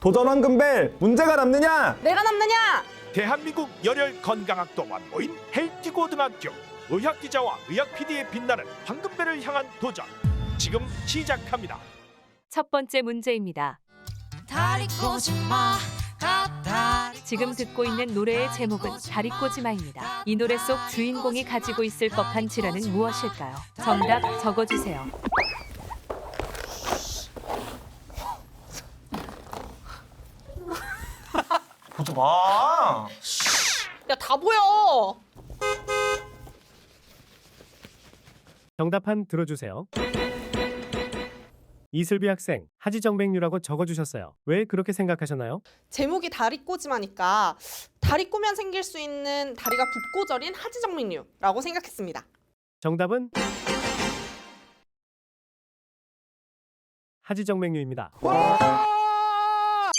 도전 황금벨 문제가 남느냐? 내가 남느냐? 대한민국 열혈 건강학도 완모인 헬티고등학교 의학기자와 의학 PD의 빛나는 황금벨을 향한 도전 지금 시작합니다. 첫 번째 문제입니다. 지금 듣고 있는 노래의 제목은 다리꼬지마입니다. 이 노래 속 주인공이 가지고 있을 법한 질환은 무엇일까요? 정답 적어주세요. 보지 마. 야, 다 보여. 정답판 들어주세요. 이슬비 학생, 하지정맥류라고 적어주셨어요. 왜 그렇게 생각하셨나요? 제목이 다리꼬지마니까 다리 꼬면 생길 수 있는 다리가 붓고 저린 하지정맥류라고 생각했습니다. 정답은 하지정맥류입니다.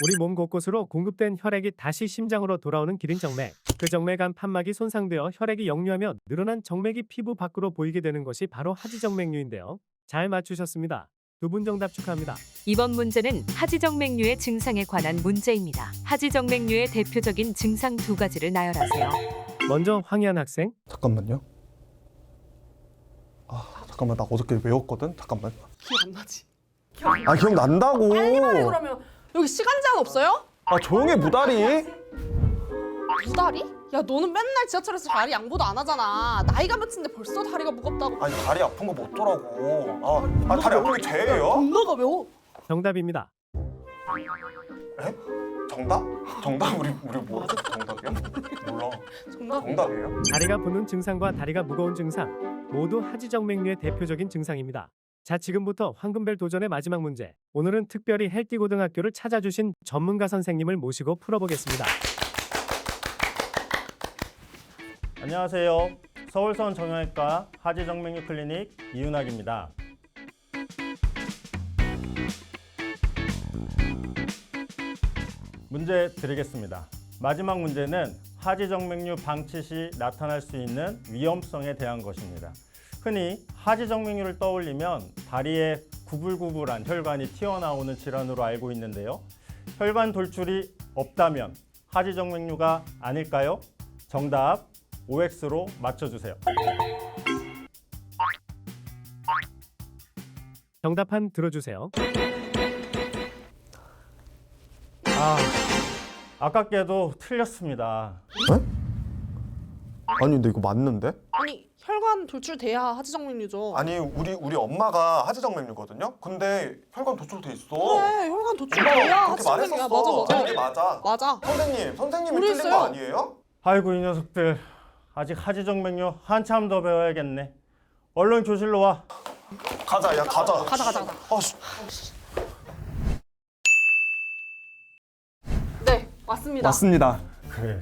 우리 몸 곳곳으로 공급된 혈액이 다시 심장으로 돌아오는 길인 정맥. 그 정맥 안 판막이 손상되어 혈액이 역류하며 늘어난 정맥이 피부 밖으로 보이게 되는 것이 바로 하지정맥류인데요. 잘 맞추셨습니다. 두 분 정답 축하합니다. 이번 문제는 하지정맥류의 증상에 관한 문제입니다. 하지정맥류의 대표적인 증상 두 가지를 나열하세요. 먼저 황희안 학생. 잠깐만요. 잠깐만, 나 어저께 외웠거든. 잠깐만. 기억 안 나지? 기억난다고. 빨리 말해 그러면. 여기 시간 제한 없어요? 조용히 무다리. 무다리? 야, 너는 맨날 지하철에서 다리 양보도 안 하잖아. 나이가 몇인데 벌써 다리가 무겁다고. 다리 아픈 거 못 더라고. 다리 아픈 게 죄예요? 엄마가 외워. 정답입니다. 에? 정답? 정답? 우리 뭐 정답이야? 몰라. 정답이에요? 다리가 붓는 증상과 다리가 무거운 증상 모두 하지정맥류의 대표적인 증상입니다. 자, 지금부터 황금벨 도전의 마지막 문제. 오늘은 특별히 헬티고등학교를 찾아주신 전문가 선생님을 모시고 풀어보겠습니다. 안녕하세요. 서울선 정형외과 하지정맥류 클리닉 이윤학입니다. 문제 드리겠습니다. 마지막 문제는 하지정맥류 방치 시 나타날 수 있는 위험성에 대한 것입니다. 흔히 하지정맥류를 떠올리면 다리에 구불구불한 혈관이 튀어나오는 질환으로 알고 있는데요. 혈관 돌출이 없다면 하지정맥류가 아닐까요? 정답 OX로 맞춰주세요. 정답판 들어주세요. 아깝게도 틀렸습니다. 아니, 근데 이거 맞는데? 아니, 혈관 돌출돼야 하지정맥류죠. 아니, 우리 엄마가 하지정맥류거든요. 근데 혈관 도출돼 있어. 그래, 혈관 엄마가 돌출돼야 그렇게 하지정맥류야. 말했었어. 맞아. 이게 맞아. 맞아. 선생님이 우리 틀린 있어요. 거 아니에요? 아이고 이 녀석들 아직 하지정맥류 한참 더 배워야겠네. 얼른 교실로 와. 가자, 야, 가자. 가자. 씨. 네, 맞습니다. 맞습니다. 그래.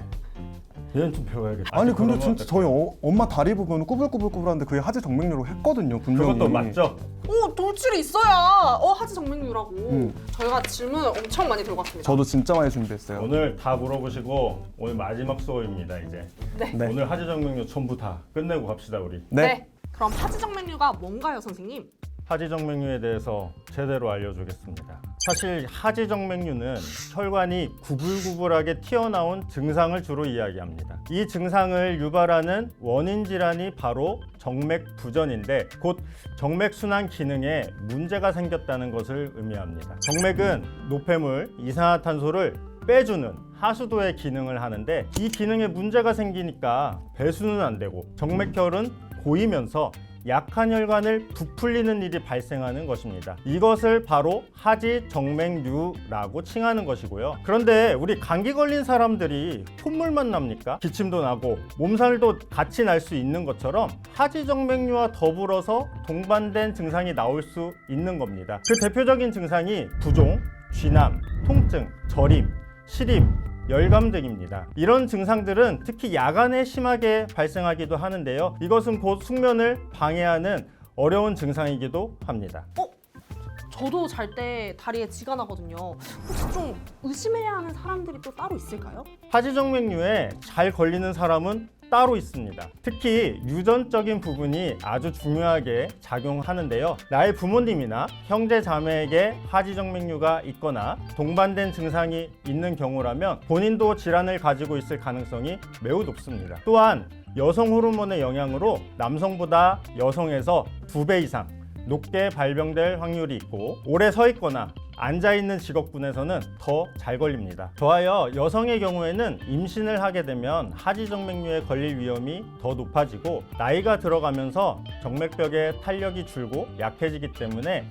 얘는 좀 배워야겠다. 아니, 근데 진짜 저희 엄마 다리 부분 꾸불꾸불꾸불한데 그게 하지정맥류로 했거든요, 분명히. 그것도 맞죠? 오, 돌출이 있어야 하지정맥류라고. 저희가 질문 엄청 많이 들고 왔습니다. 저도 진짜 많이 준비했어요. 오늘 다 물어보시고 오늘 마지막 수업입니다 이제. 네. 오늘 하지정맥류 전부 다 끝내고 갑시다 우리. 네. 그럼 하지정맥류가 뭔가요, 선생님? 하지정맥류에 대해서 제대로 알려주겠습니다. 사실 하지정맥류는 혈관이 구불구불하게 튀어나온 증상을 주로 이야기합니다. 이 증상을 유발하는 원인 질환이 바로 정맥 부전인데 곧 정맥순환 기능에 문제가 생겼다는 것을 의미합니다. 정맥은 노폐물, 이산화탄소를 빼주는 하수도의 기능을 하는데 이 기능에 문제가 생기니까 배수는 안 되고 정맥혈은 고이면서 약한 혈관을 부풀리는 일이 발생하는 것입니다. 이것을 바로 하지정맥류라고 칭하는 것이고요. 그런데 우리 감기 걸린 사람들이 콧물만 납니까? 기침도 나고 몸살도 같이 날 수 있는 것처럼 하지정맥류와 더불어서 동반된 증상이 나올 수 있는 겁니다. 그 대표적인 증상이 부종, 쥐남, 통증, 저림, 시림, 열감 등입니다. 이런 증상들은 특히 야간에 심하게 발생하기도 하는데요. 이것은 곧 숙면을 방해하는 어려운 증상이기도 합니다. 저도 잘 때 다리에 쥐가 나거든요. 혹시 좀 의심해야 하는 사람들이 또 따로 있을까요? 하지정맥류에 잘 걸리는 사람은 따로 있습니다. 특히 유전적인 부분이 아주 중요하게 작용하는데요. 나의 부모님이나 형제 자매에게 하지정맥류가 있거나 동반된 증상이 있는 경우라면 본인도 질환을 가지고 있을 가능성이 매우 높습니다. 또한 여성 호르몬의 영향으로 남성보다 여성에서 2배 이상 높게 발병될 확률이 있고, 오래 서 있거나 앉아있는 직업군에서는 더 잘 걸립니다. 더하여 여성의 경우에는 임신을 하게 되면 하지정맥류에 걸릴 위험이 더 높아지고, 나이가 들어가면서 정맥벽의 탄력이 줄고 약해지기 때문에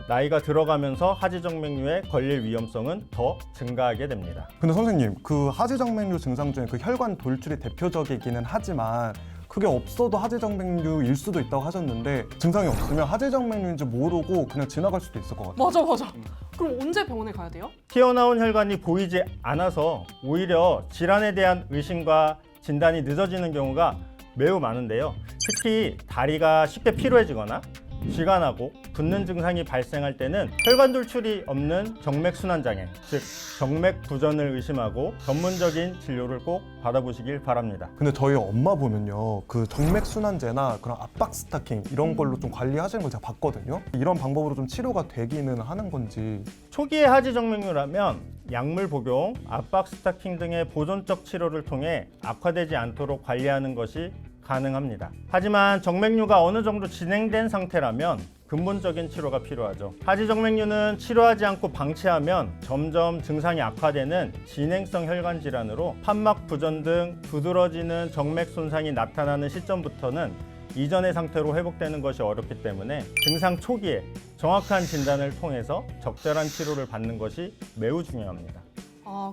나이가 들어가면서 하지정맥류에 걸릴 위험성은 더 증가하게 됩니다. 근데 선생님, 그 하지정맥류 증상 중에 그 혈관 돌출이 대표적이기는 하지만 그게 없어도 하지정맥류일 수도 있다고 하셨는데, 증상이 없으면 하지정맥류인지 모르고 그냥 지나갈 수도 있을 것 같아요. 맞아. 그럼 언제 병원에 가야 돼요? 튀어나온 혈관이 보이지 않아서 오히려 질환에 대한 의심과 진단이 늦어지는 경우가 매우 많은데요. 특히 다리가 쉽게 피로해지거나 쥐가 나고 붓는 증상이 발생할 때는 혈관 돌출이 없는 정맥순환장애, 즉 정맥 부전을 의심하고 전문적인 진료를 꼭 받아보시길 바랍니다. 근데 저희 엄마 보면요, 그 정맥순환제나 그런 압박 스타킹 이런 걸로 좀 관리하시는 걸 제가 봤거든요. 이런 방법으로 좀 치료가 되기는 하는 건지. 초기의 하지정맥류라면 약물 복용, 압박 스타킹 등의 보존적 치료를 통해 악화되지 않도록 관리하는 것이 가능합니다. 하지만 정맥류가 어느 정도 진행된 상태라면 근본적인 치료가 필요하죠. 하지정맥류는 치료하지 않고 방치하면 점점 증상이 악화되는 진행성 혈관 질환으로 판막 부전 등 두드러지는 정맥 손상이 나타나는 시점부터는 이전의 상태로 회복되는 것이 어렵기 때문에 증상 초기에 정확한 진단을 통해서 적절한 치료를 받는 것이 매우 중요합니다.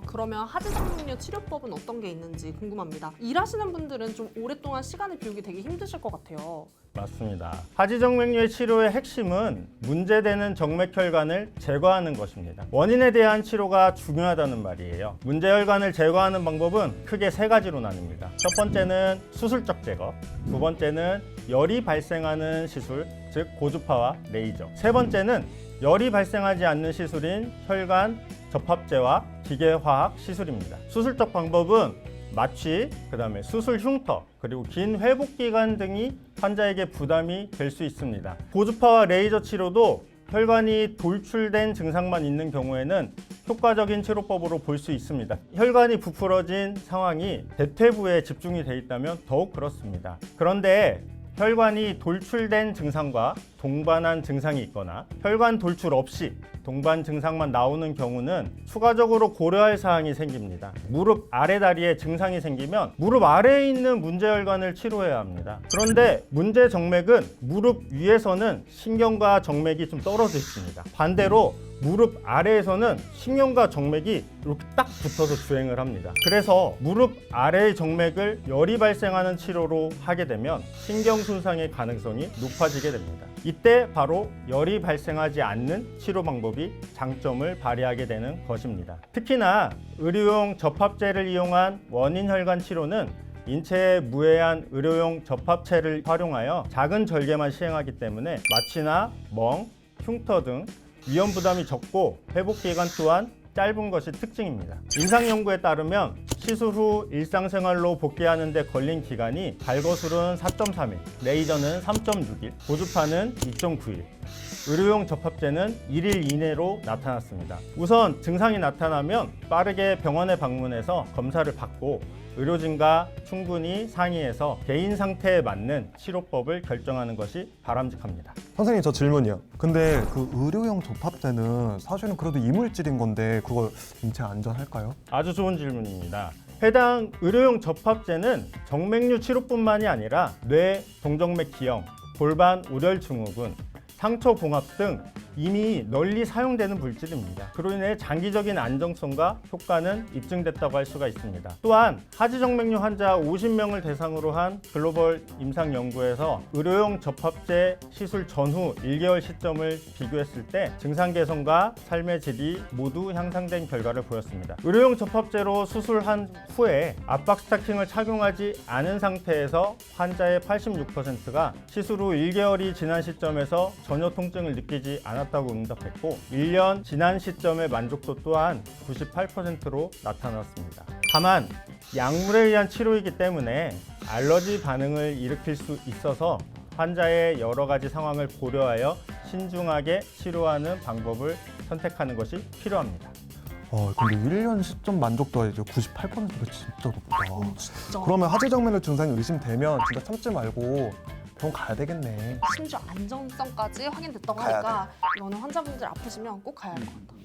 그러면 하지정맥류 치료법은 어떤 게 있는지 궁금합니다. 일하시는 분들은 좀 오랫동안 시간을 비우기 되게 힘드실 것 같아요. 맞습니다. 하지정맥류의 치료의 핵심은 문제되는 정맥혈관을 제거하는 것입니다. 원인에 대한 치료가 중요하다는 말이에요. 문제혈관을 제거하는 방법은 크게 3가지로 나뉩니다. 첫 번째는 수술적 제거, 두 번째는 열이 발생하는 시술, 즉 고주파와 레이저, 세 번째는 열이 발생하지 않는 시술인 혈관 접합제와 기계화학 시술입니다. 수술적 방법은 마취, 그다음에 수술 흉터, 그리고 긴 회복 기간 등이 환자에게 부담이 될 수 있습니다. 고주파와 레이저 치료도 혈관이 돌출된 증상만 있는 경우에는 효과적인 치료법으로 볼 수 있습니다. 혈관이 부풀어진 상황이 대퇴부에 집중이 돼 있다면 더욱 그렇습니다. 그런데 혈관이 돌출된 증상과 동반한 증상이 있거나 혈관 돌출 없이 동반 증상만 나오는 경우는 추가적으로 고려할 사항이 생깁니다. 무릎 아래 다리에 증상이 생기면 무릎 아래에 있는 문제혈관을 치료해야 합니다. 그런데 문제 정맥은 무릎 위에서는 신경과 정맥이 좀 떨어져 있습니다. 반대로 무릎 아래에서는 신경과 정맥이 이렇게 딱 붙어서 주행을 합니다. 그래서 무릎 아래의 정맥을 열이 발생하는 치료로 하게 되면 신경 손상의 가능성이 높아지게 됩니다. 이때 바로 열이 발생하지 않는 치료 방법이 장점을 발휘하게 되는 것입니다. 특히나 의료용 접합제를 이용한 원인 혈관 치료는 인체에 무해한 의료용 접합체를 활용하여 작은 절개만 시행하기 때문에 마취나 멍, 흉터 등 위험 부담이 적고 회복 기간 또한 짧은 것이 특징입니다. 임상 연구에 따르면 시술 후 일상생활로 복귀하는 데 걸린 기간이 발거술은 4.3일, 레이저는 3.6일, 고주파는 2.9일, 의료용 접합제는 1일 이내로 나타났습니다. 우선 증상이 나타나면 빠르게 병원에 방문해서 검사를 받고 의료진과 충분히 상의해서 개인 상태에 맞는 치료법을 결정하는 것이 바람직합니다. 선생님, 저 질문이요. 근데 그 의료용 접합제는 사실은 그래도 이물질인 건데 그걸 인체 안전할까요? 아주 좋은 질문입니다. 해당 의료용 접합제는 정맥류 치료뿐만이 아니라 뇌, 동정맥 기형, 골반 우렬 증후군, 상처 봉합 등 이미 널리 사용되는 물질입니다. 그로 인해 장기적인 안정성과 효과는 입증됐다고 할 수가 있습니다. 또한 하지정맥류 환자 50명을 대상으로 한 글로벌 임상 연구에서 의료용 접합제 시술 전후 1개월 시점을 비교했을 때 증상 개선과 삶의 질이 모두 향상된 결과를 보였습니다. 의료용 접합제로 수술한 후에 압박 스타킹을 착용하지 않은 상태에서 환자의 86%가 시술 후 1개월이 지난 시점에서 전혀 통증을 느끼지 않았다고 응답했고 1년 지난 시점의 만족도 또한 98%로 나타났습니다. 다만 약물에 의한 치료이기 때문에 알러지 반응을 일으킬 수 있어서 환자의 여러 가지 상황을 고려하여 신중하게 치료하는 방법을 선택하는 것이 필요합니다. 근데 1년 시점 만족도가 이제 98%가 진짜 높다. 진짜. 그러면 하지정맥류 증상이 의심되면 진짜 참지 말고 병원 가야 되겠네. 심지어 안정성까지 확인됐다고 가야 하니까 이거는 환자분들 아프시면 꼭 가야 할 것 같다.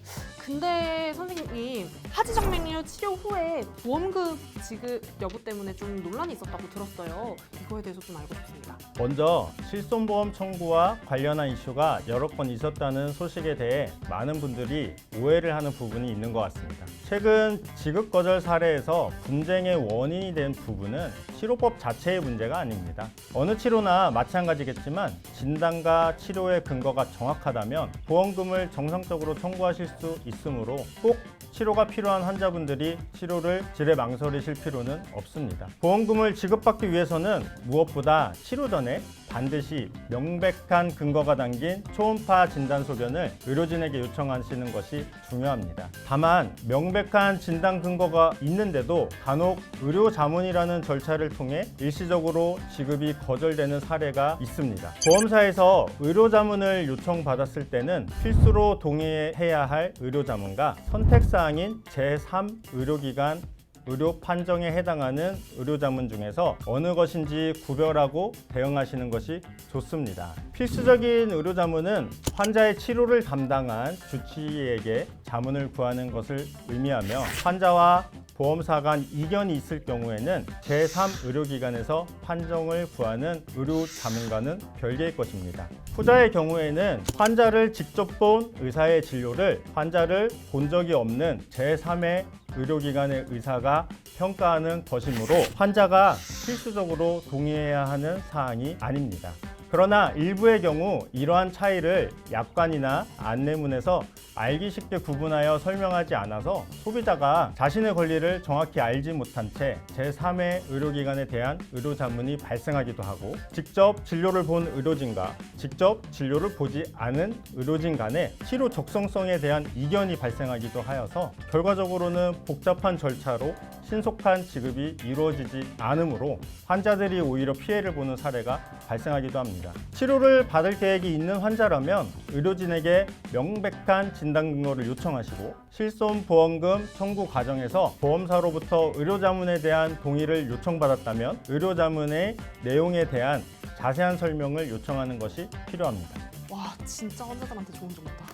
근데 선생님, 하지정맥류 치료 후에 보험금 지급 여부 때문에 좀 논란이 있었다고 들었어요. 이거에 대해서 좀 알고 싶습니다. 먼저 실손보험 청구와 관련한 이슈가 여러 건 있었다는 소식에 대해 많은 분들이 오해를 하는 부분이 있는 것 같습니다. 최근 지급 거절 사례에서 분쟁의 원인이 된 부분은 치료법 자체의 문제가 아닙니다. 어느 치료나 마찬가지겠지만 진단과 치료의 근거가 정확하다면 보험금을 정상적으로 청구하실 수 있으므로 꼭 치료가 필요한 환자분들이 치료를 지레 망설이실 필요는 없습니다. 보험금을 지급받기 위해서는 무엇보다 치료 전에 반드시 명백한 근거가 담긴 초음파 진단 소견을 의료진에게 요청하시는 것이 중요합니다. 다만 명백한 진단 근거가 있는데도 간혹 의료 자문이라는 절차를 통해 일시적으로 지급이 거절되는 사례가 있습니다. 보험사에서 의료 자문을 요청받았을 때는 필수로 동의해야 할 의료 자문과 선택사항인 제3 의료기관 의료 판정에 해당하는 의료자문 중에서 어느 것인지 구별하고 대응하시는 것이 좋습니다. 필수적인 의료자문은 환자의 치료를 담당한 주치의에게 자문을 구하는 것을 의미하며 환자와 보험사 간 이견이 있을 경우에는 제3 의료기관에서 판정을 구하는 의료자문과는 별개의 것입니다. 후자의 경우에는 환자를 직접 본 의사의 진료를 환자를 본 적이 없는 제3의 의료기관의 의사가 평가하는 것이므로 환자가 필수적으로 동의해야 하는 사항이 아닙니다. 그러나 일부의 경우 이러한 차이를 약관이나 안내문에서 알기 쉽게 구분하여 설명하지 않아서 소비자가 자신의 권리를 정확히 알지 못한 채 제3의 의료기관에 대한 의료자문이 발생하기도 하고 직접 진료를 본 의료진과 직접 진료를 보지 않은 의료진 간의 치료 적성성에 대한 이견이 발생하기도 하여서 결과적으로는 복잡한 절차로 신속한 지급이 이루어지지 않으므로 환자들이 오히려 피해를 보는 사례가 발생하기도 합니다. 치료를 받을 계획이 있는 환자라면 의료진에게 명백한 진단 근거를 요청하시고 실손보험금 청구 과정에서 보험사로부터 의료자문에 대한 동의를 요청받았다면 의료자문의 내용에 대한 자세한 설명을 요청하는 것이 필요합니다. 와, 진짜 환자들한테 좋은 정보다.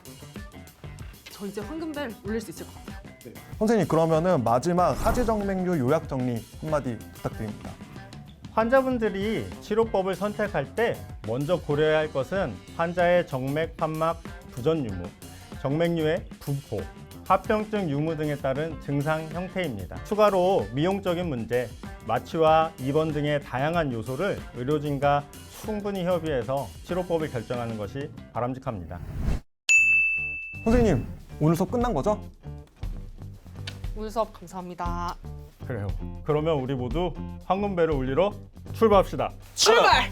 저 이제 황금벨 울릴 수 있을 것 같아요. 선생님, 그러면은 마지막 하지정맥류 요약 정리 한마디 부탁드립니다. 환자분들이 치료법을 선택할 때 먼저 고려해야 할 것은 환자의 정맥, 판막, 부전 유무, 정맥류의 분포, 합병증 유무 등에 따른 증상 형태입니다. 추가로 미용적인 문제, 마취와 입원 등의 다양한 요소를 의료진과 충분히 협의해서 치료법을 결정하는 것이 바람직합니다. 선생님, 오늘 수업 끝난 거죠? 오늘 수업 감사합니다. 그래요. 그러면 우리 모두 황금벨을 울리러 출발합시다. 출발!